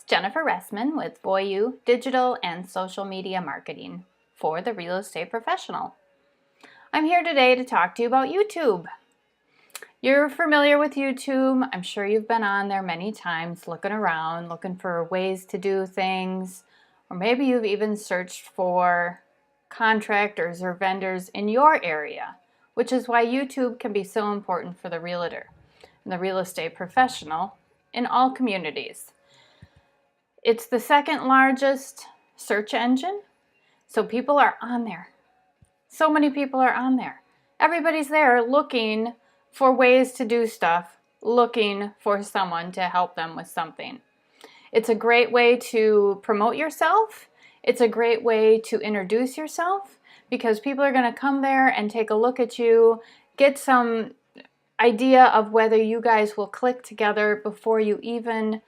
Jennifer Ressman with Voiyoo Digital and Social Media Marketing for the real estate professional. I'm here today to talk to you about YouTube. You're familiar with YouTube. I'm sure you've been on there many times looking around, looking for ways to do things, or maybe you've even searched for contractors or vendors in your area, which is why YouTube can be so important for the realtor and the real estate professional in all communities. It's the second largest search engine, so people are on there. So many people are on there. Everybody's there looking for ways to do stuff, looking for someone to help them with something. It's a great way to promote yourself. It's a great way to introduce yourself because people are going to come there and take a look at you, get some idea of whether you guys will click together before you even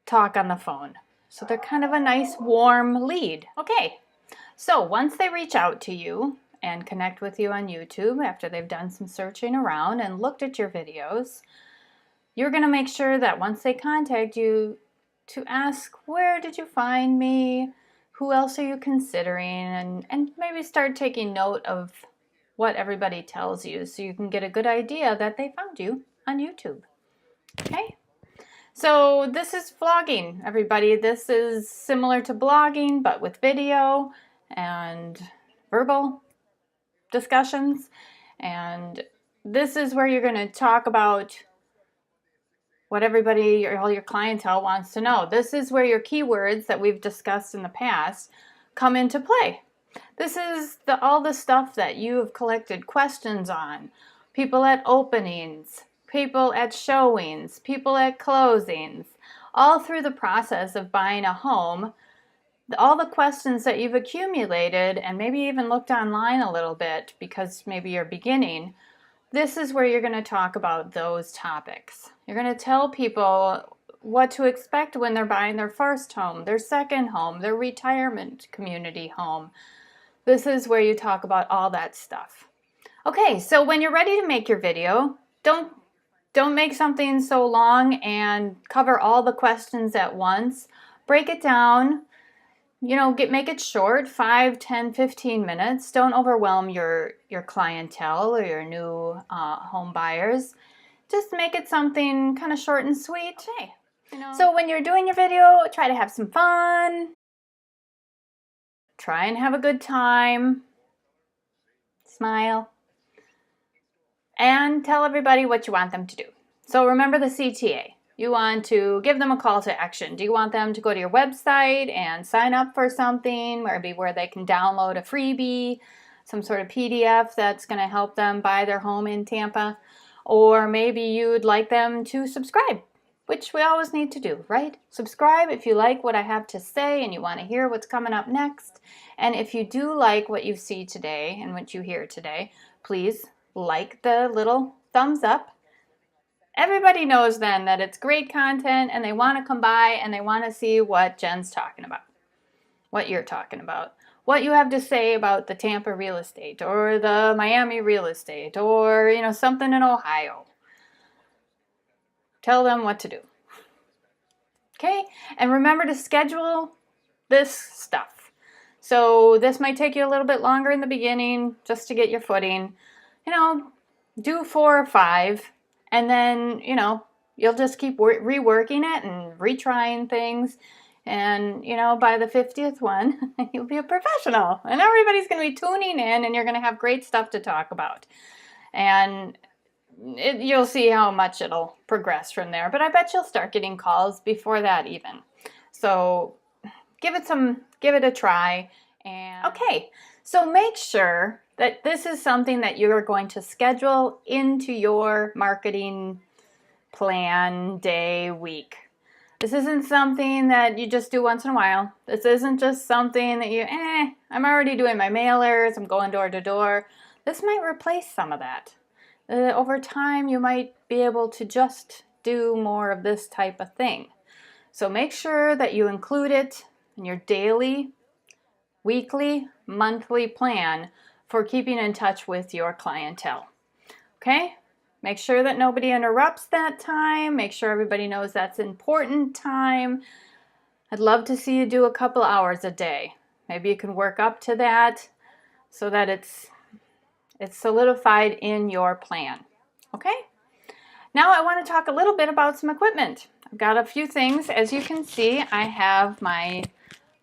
talk on the phone. So they're kind of a nice warm lead. Okay, so once they reach out to you and connect with you on YouTube after they've done some searching around and looked at your videos, you're going to make sure that once they contact you to ask, where did you find me? Who else are you considering? And maybe start taking note of what everybody tells you so you can get a good idea that they found you on YouTube. Okay? So this is vlogging, everybody. This is similar to blogging, but with video and verbal discussions. And this is where you're going to talk about what everybody, all your clientele wants to know. This is where your keywords that we've discussed in the past come into play. This is all the stuff that you have collected questions on. People at openings, people at showings, people at closings, all through the process of buying a home, all the questions that you've accumulated and maybe even looked online a little bit because maybe you're beginning, this is where you're going to talk about those topics. You're going to tell people what to expect when they're buying their first home, their second home, their retirement community home. This is where you talk about all that stuff. Okay, so when you're ready to make your video, don't make something so long and cover all the questions at once. Break it down, make it short, 5, 10, 15 minutes. Don't overwhelm your clientele or your new home buyers. Just make it something kind of short and sweet. Hey, So when you're doing your video, try to have some fun. Try and have a good time. Smile. And tell everybody what you want them to do. So remember the CTA. You want to give them a call to action. Do you want them to go to your website and sign up for something, maybe where they can download a freebie, some sort of PDF that's going to help them buy their home in Tampa? Or maybe you'd like them to subscribe, which we always need to do, right? Subscribe if you like what I have to say and you want to hear what's coming up next. And if you do like what you see today and what you hear today, please like the little thumbs up. Everybody knows then that it's great content and they want to come by and they want to see what Jen's talking about, what you're talking about, what you have to say about the Tampa real estate or the Miami real estate or, something in Ohio. Tell them what to do. Okay? And remember to schedule this stuff. So this might take you a little bit longer in the beginning just to get your footing. Do 4 or 5, and then, you'll just keep reworking it and retrying things. And, by the 50th one, you'll be a professional. And everybody's going to be tuning in, and you're going to have great stuff to talk about. And you'll see how much it'll progress from there. But I bet you'll start getting calls before that even. So give it a try. And okay, so make sure that this is something that you're going to schedule into your marketing plan, day, week. This isn't something that you just do once in a while. This isn't just something that I'm already doing my mailers, I'm going door to door. This might replace some of that. Over time, you might be able to just do more of this type of thing. So make sure that you include it in your daily, weekly, monthly plan for keeping in touch with your clientele. Okay? Make sure that nobody interrupts that time. Make sure everybody knows that's important time. I'd love to see you do a couple hours a day. Maybe you can work up to that so that it's solidified in your plan. Okay? Now I want to talk a little bit about some equipment. I've got a few things. As you can see, I have my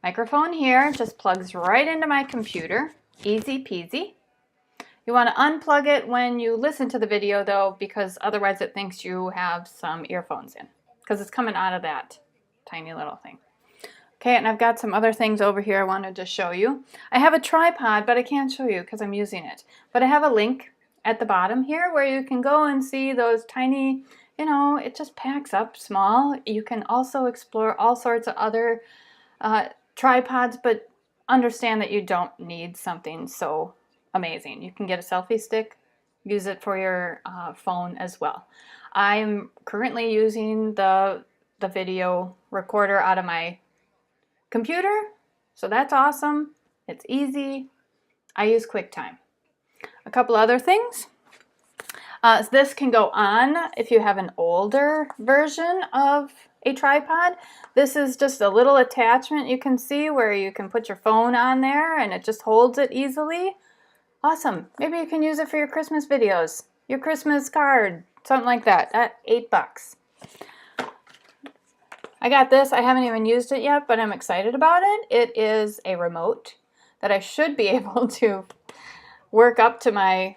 microphone here. It just plugs right into my computer. Easy peasy. You want to unplug it when you listen to the video though, because otherwise it thinks you have some earphones in, because it's coming out of that tiny little thing. Okay, and I've got some other things over here I wanted to show you. I have a tripod, but I can't show you because I'm using it. But I have a link at the bottom here where you can go and see those tiny, it just packs up small. You can also explore all sorts of other tripods, but understand that you don't need something so amazing. You can get a selfie stick, use it for your phone as well. I'm currently using the video recorder out of my computer, so that's awesome. It's easy. I use QuickTime. A couple other things. This can go on if you have an older version of a tripod. This is just a little attachment you can see where you can put your phone on there and it just holds it easily. Awesome. Maybe you can use it for your Christmas videos, your Christmas card, something like that. At $8. I got this. I haven't even used it yet, but I'm excited about it. It is a remote that I should be able to work up to my,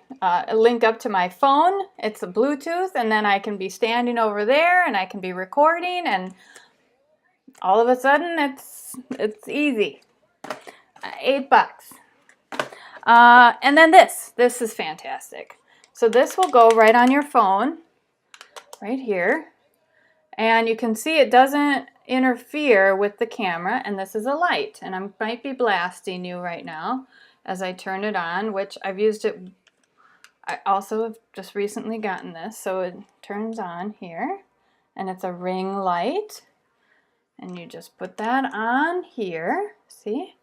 link up to my phone. It's a Bluetooth, and then I can be standing over there and I can be recording, and all of a sudden it's easy. $8. And then this is fantastic. So this will go right on your phone, right here. And you can see it doesn't interfere with the camera, and this is a light. And I might be blasting you right now as I turn it on, which I've used it. I also have just recently gotten this, so it turns on here, and it's a ring light. And you just put that on here, see?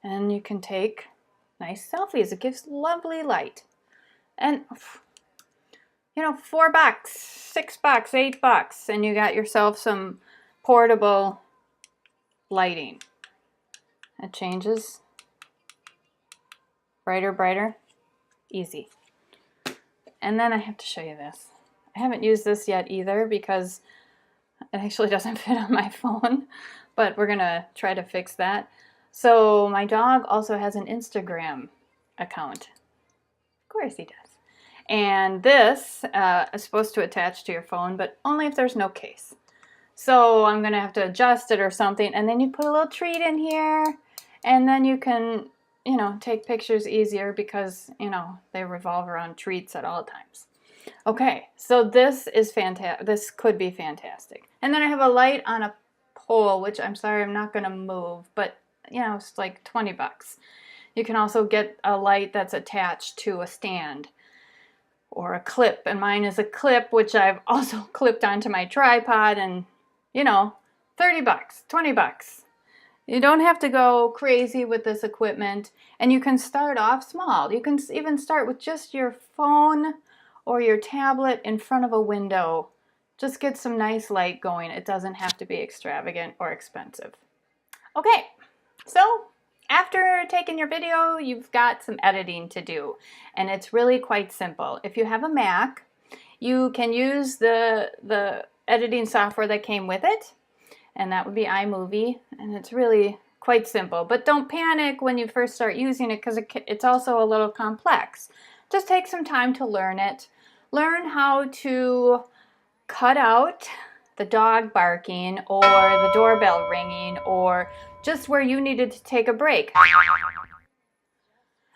And you can take nice selfies. It gives lovely light. And $4, $6, $8, and you got yourself some portable lighting. It changes brighter, easy. And then I have to show you this. I haven't used this yet either because it actually doesn't fit on my phone, but we're gonna try to fix that. So my dog also has an Instagram account. Of course he does. And this is supposed to attach to your phone, but only if there's no case. So I'm gonna have to adjust it or something, and then you put a little treat in here, and then you can, take pictures easier because, they revolve around treats at all times. Okay, so this is fantastic. This could be fantastic. And then I have a light on a pole, which I'm sorry, I'm not gonna move, but it's like $20. You can also get a light that's attached to a stand or a clip, and mine is a clip which I've also clipped onto my tripod, and $30, $20. You don't have to go crazy with this equipment, and you can start off small. You can even start with just your phone or your tablet in front of a window. Just get some nice light going. It doesn't have to be extravagant or expensive. Okay, so after taking your video, you've got some editing to do, and it's really quite simple. If you have a Mac, you can use the editing software that came with it, and that would be iMovie, and it's really quite simple. But don't panic when you first start using it because it's also a little complex. Just take some time to learn it. Learn how to cut out the dog barking or the doorbell ringing or just where you needed to take a break.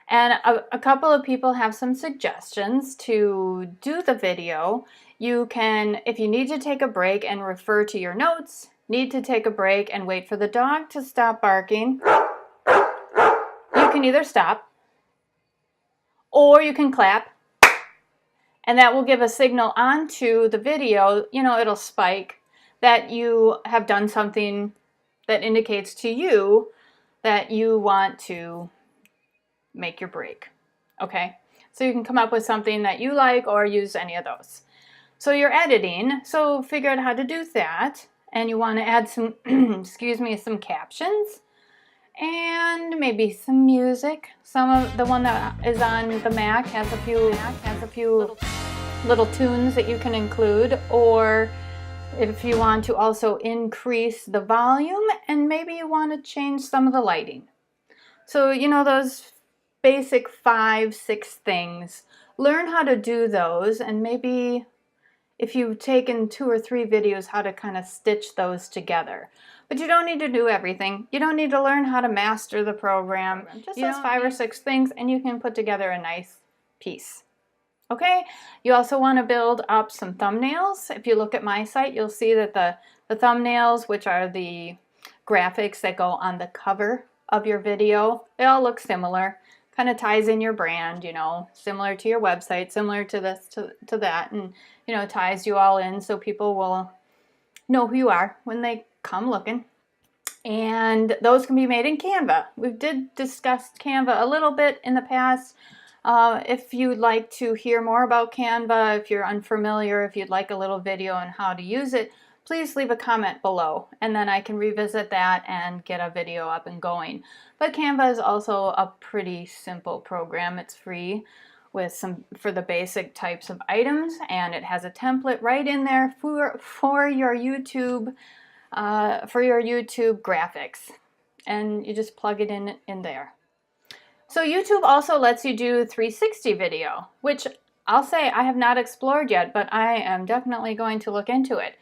And a couple of people have some suggestions to do the video. You can, if you need to take a break and refer to your notes, need to take a break and wait for the dog to stop barking, you can either stop or you can clap, and that will give a signal onto the video. It'll spike that you have done something that indicates to you that you want to make your break. Okay, so you can come up with something that you like or use any of those. So you're editing, so figure out how to do that, and you want to add some, excuse me, some captions and maybe some music. Some of the one that is on the Mac has a few little tunes that you can include, or if you want to also increase the volume, and maybe you want to change some of the lighting. So, you know, those basic 5-6 things, learn how to do those, and maybe if you've taken 2 or 3 videos, how to kind of stitch those together. But you don't need to do everything. You don't need to learn how to master the program. Just those 5 or 6 things, and you can put together a nice piece. Okay, you also want to build up some thumbnails. If you look at my site, you'll see that the thumbnails, which are the graphics that go on the cover of your video, they all look similar. Kind of ties in your brand, you know, similar to your website, similar to this, to that, and, you know, ties you all in so people will know who you are when they come looking. And those can be made in Canva. We did discuss Canva a little bit in the past. If you'd like to hear more about Canva, if you're unfamiliar, if you'd like a little video on how to use it, please leave a comment below, and then I can revisit that and get a video up and going. But Canva is also a pretty simple program. It's free for the basic types of items, and it has a template right in there for your YouTube graphics, and you just plug it in there. So YouTube also lets you do 360 video, which I'll say I have not explored yet, but I am definitely going to look into it.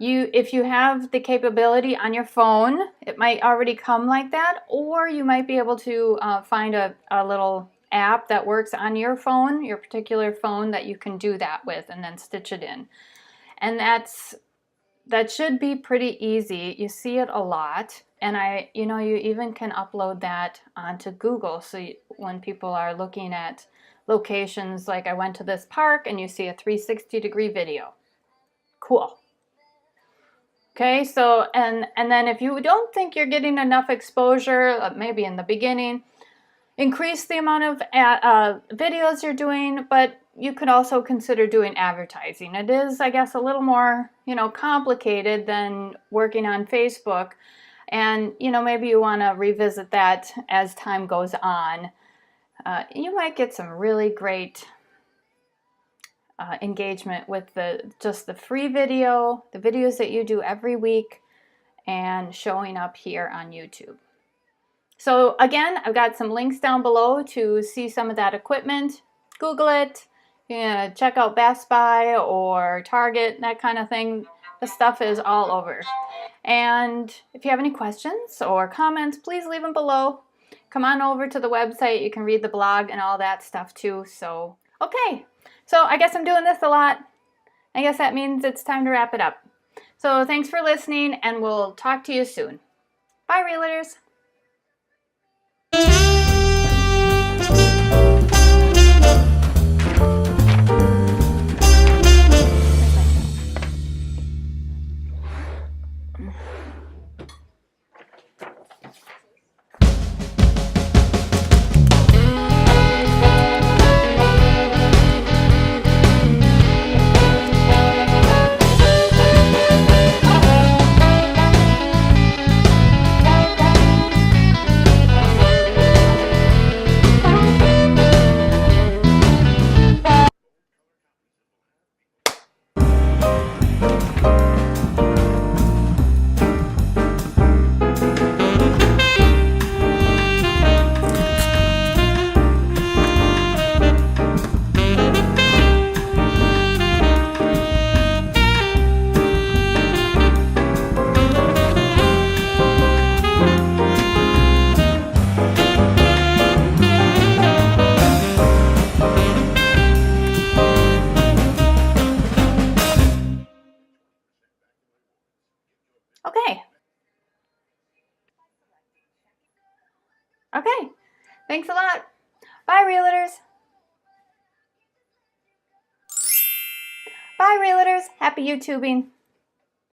If you have the capability on your phone, it might already come like that, or you might be able to find a little app that works on your phone, your particular phone, that you can do that with and then stitch it in. And that should be pretty easy. You see it a lot, and you even can upload that onto Google, so when people are looking at locations, like I went to this park and you see a 360-degree video. Cool. Okay, so and then if you don't think you're getting enough exposure, maybe in the beginning, increase the amount of videos you're doing, but you could also consider doing advertising. It is, I guess, a little more, complicated than working on Facebook, and, maybe you want to revisit that as time goes on. You might get some really great engagement with just the free video, the videos that you do every week, and showing up here on YouTube. So again, I've got some links down below to see some of that equipment. Google it, check out Best Buy or Target, that kind of thing. The stuff is all over. And if you have any questions or comments, please leave them below. Come on over to the website. You can read the blog and all that stuff too. So, okay. So I guess I'm doing this a lot. I guess that means it's time to wrap it up. So thanks for listening, and we'll talk to you soon. Bye, Realtors. Okay. Okay. Thanks a lot. Bye, Realtors. Bye, Realtors. Happy YouTubing.